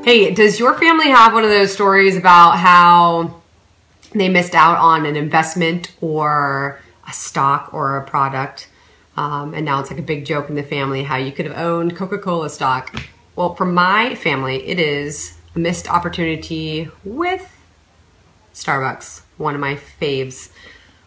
Hey, does your family have one of those stories about how they missed out on an investment or a stock or a product, and now it's like a big joke in the family how you could have owned Coca-Cola stock? Well, for my family, it is a missed opportunity with Starbucks, one of my faves.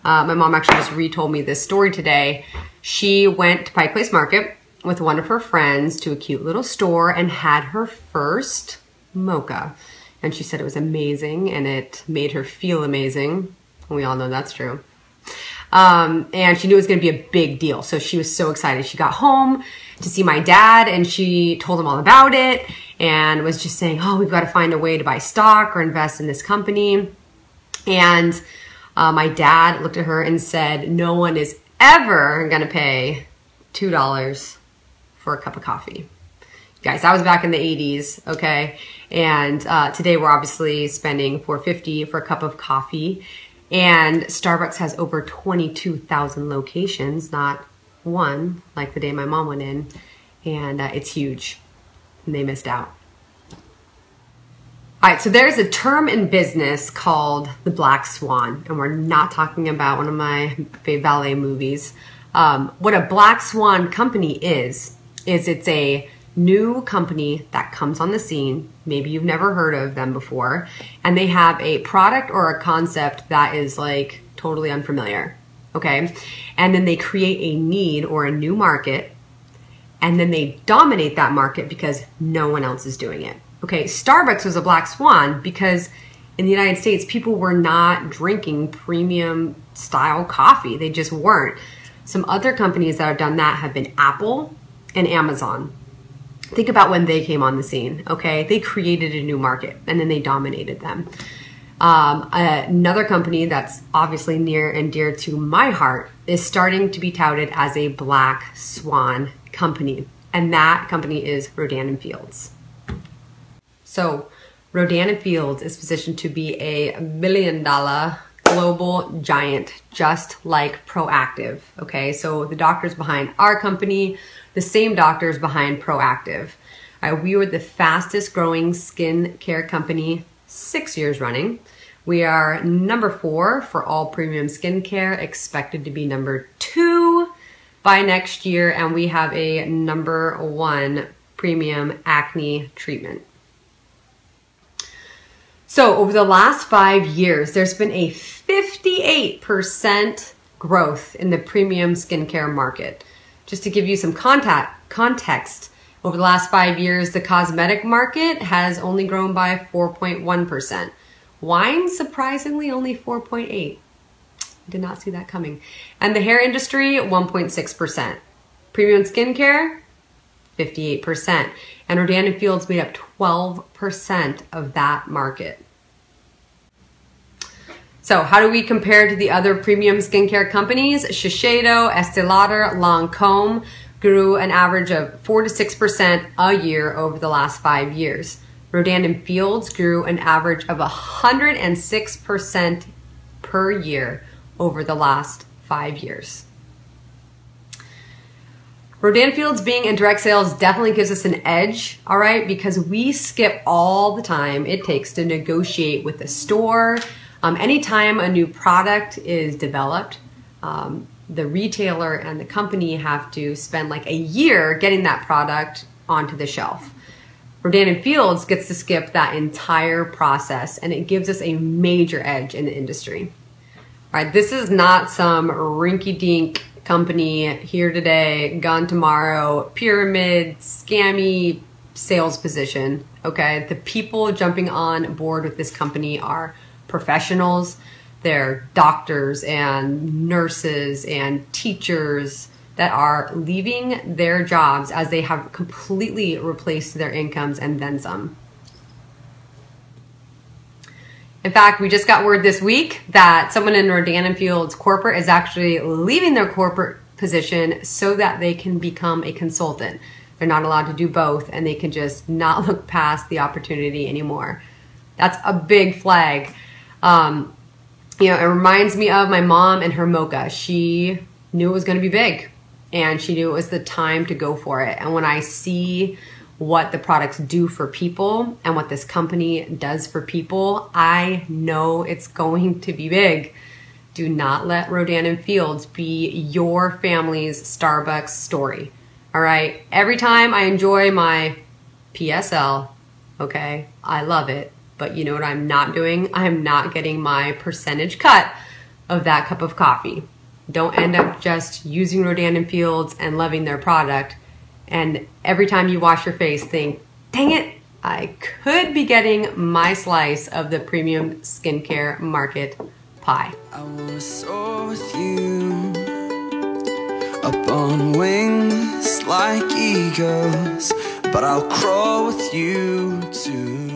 My mom actually just retold me this story today. She went to Pike Place Market with one of her friends to a cute little store and had her first mocha. And she said it was amazing and it made her feel amazing. We all know that's true. And she knew it was going to be a big deal. So she was so excited. She got home to see my dad and she told him all about it and was just saying, oh, we've got to find a way to buy stock or invest in this company. And my dad looked at her and said, no one is ever going to pay $2 for a cup of coffee. Guys, that was back in the 80s, okay? And today we're obviously spending $4.50 for a cup of coffee. And Starbucks has over 22,000 locations, not one, like the day my mom went in. And it's huge. And they missed out. All right, so there's a term in business called the Black Swan. And we're not talking about one of my favorite ballet movies. What a Black Swan company is it's a new company that comes on the scene. Maybe you've never heard of them before, and they have a product or a concept that is like totally unfamiliar, okay? And then they create a need or a new market, and then they dominate that market because no one else is doing it. Okay, Starbucks was a black swan because in the United States, people were not drinking premium style coffee. They just weren't. Some other companies that have done that have been Apple and Amazon. Think about when they came on the scene, okay? They created a new market and then they dominated them. Another company that's obviously near and dear to my heart is starting to be touted as a black swan company. And that company is Rodan Fields. So Rodan Fields is positioned to be a $1 billion global giant, just like Proactive, okay? So the doctors behind our company, the same doctors behind Proactive. We were the fastest growing skin care company 6 years running. We are number 4 for all premium skincare, expected to be number 2 by next year, and we have a number 1 premium acne treatment. So over the last 5 years, there's been a 58% growth in the premium skincare market. Just to give you some context, over the last 5 years, the cosmetic market has only grown by 4.1%. Wine, surprisingly, only 4.8%. Did not see that coming. And the hair industry, 1.6%. Premium skincare, 58%. And Rodan Fields made up 12% of that market. So how do we compare to the other premium skincare companies? Shiseido, Estee Lauder, Lancome grew an average of 4 to 6% a year over the last 5 years. Rodan Fields grew an average of 106% per year over the last 5 years. Rodan Fields being in direct sales definitely gives us an edge, all right, because we skip all the time it takes to negotiate with the store. Anytime a new product is developed, the retailer and the company have to spend like a year getting that product onto the shelf. Rodan Fields gets to skip that entire process, and it gives us a major edge in the industry. All right, this is not some rinky-dink company here today, gone tomorrow, pyramid, scammy sales position, okay? The people jumping on board with this company are professionals. They're doctors and nurses and teachers that are leaving their jobs as they have completely replaced their incomes and then some. In fact, we just got word this week that someone in Rodan Fields corporate is actually leaving their corporate position so that they can become a consultant. They're not allowed to do both, and they can just not look past the opportunity anymore. That's a big flag. You know, it reminds me of my mom and her mocha. She knew it was going to be big, and she knew it was the time to go for it. And when I see what the products do for people and what this company does for people, I know it's going to be big. Do not let Rodan Fields be your family's Starbucks story. All right? Every time I enjoy my PSL, okay, I love it. But you know what I'm not doing? I'm not getting my percentage cut of that cup of coffee. Don't end up just using Rodan Fields and loving their product. And every time you wash your face, think, dang it, I could be getting my slice of the premium skincare market pie. I wanna soar with you up on wings like eagles, but I'll crawl with you too.